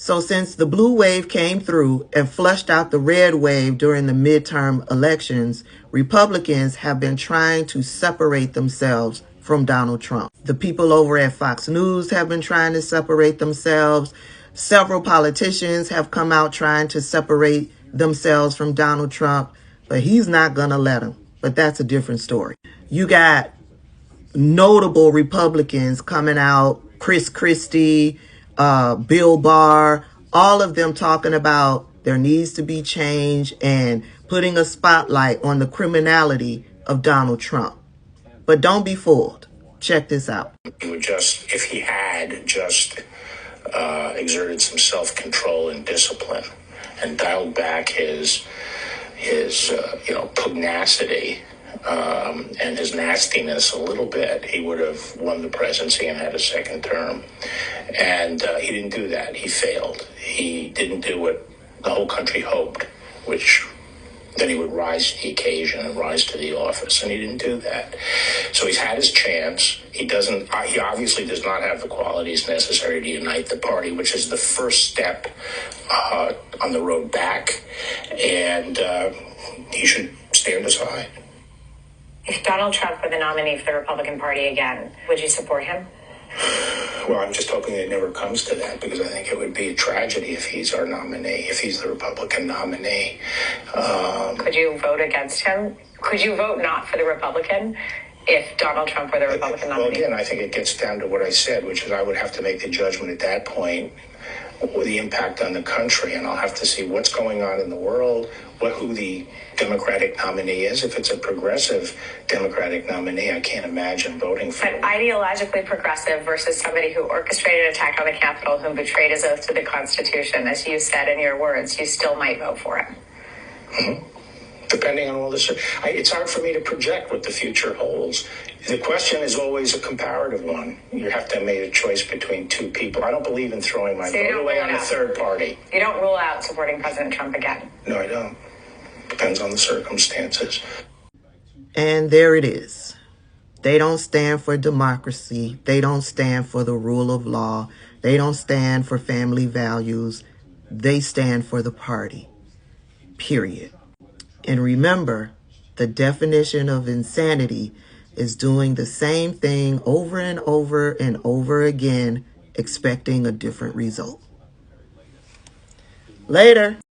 So since the blue wave came through and flushed out the red wave during the midterm elections, Republicans have been trying to separate themselves from Donald Trump. The people over at Fox News have been trying to separate themselves. Several politicians have come out trying to separate themselves from Donald Trump, but he's not going to let them. But that's a different story. You got notable Republicans coming out, Chris Christie, Bill Barr, all of them talking about there needs to be change and putting a spotlight on the criminality of Donald Trump. But don't be fooled. Check this out. He would just, if he had just exerted some self-control and discipline and dialed back his pugnacity and his nastiness a little bit, he would have won the presidency and had a second term. And he didn't do that. He failed. He didn't do what the whole country hoped, which then he would rise to the occasion and rise to the office, and he didn't do that. So he's had his chance. He obviously does not have the qualities necessary to unite the party, which is the first step on the road back, and he should stand aside. If Donald Trump were the nominee for the Republican Party again, would you support him? Well, I'm just hoping it never comes to that, because I think it would be a tragedy if he's our nominee, if he's the Republican nominee. Could you vote against him? Could you vote not for the Republican if Donald Trump were the Republican nominee? Well, again, I think it gets down to what I said, which is I would have to make the judgment at that point with the impact on the country, and I'll have to see what's going on in the world, who the Democratic nominee is. If it's a progressive Democratic nominee, I can't imagine voting for him. But ideologically progressive versus somebody who orchestrated an attack on the Capitol, who betrayed his oath to the Constitution, as you said in your words, you still might vote for him. Mm-hmm. Depending on all this, it's hard for me to project what the future holds. The question is always a comparative one. You have to make a choice between two people. I don't believe in throwing my vote away on a third party. You don't rule out supporting President Trump again? No, I don't. Depends on the circumstances. And there it is. They don't stand for democracy. They don't stand for the rule of law. They don't stand for family values. They stand for the party. Period. And remember, the definition of insanity is doing the same thing over and over and over again, expecting a different result. Later.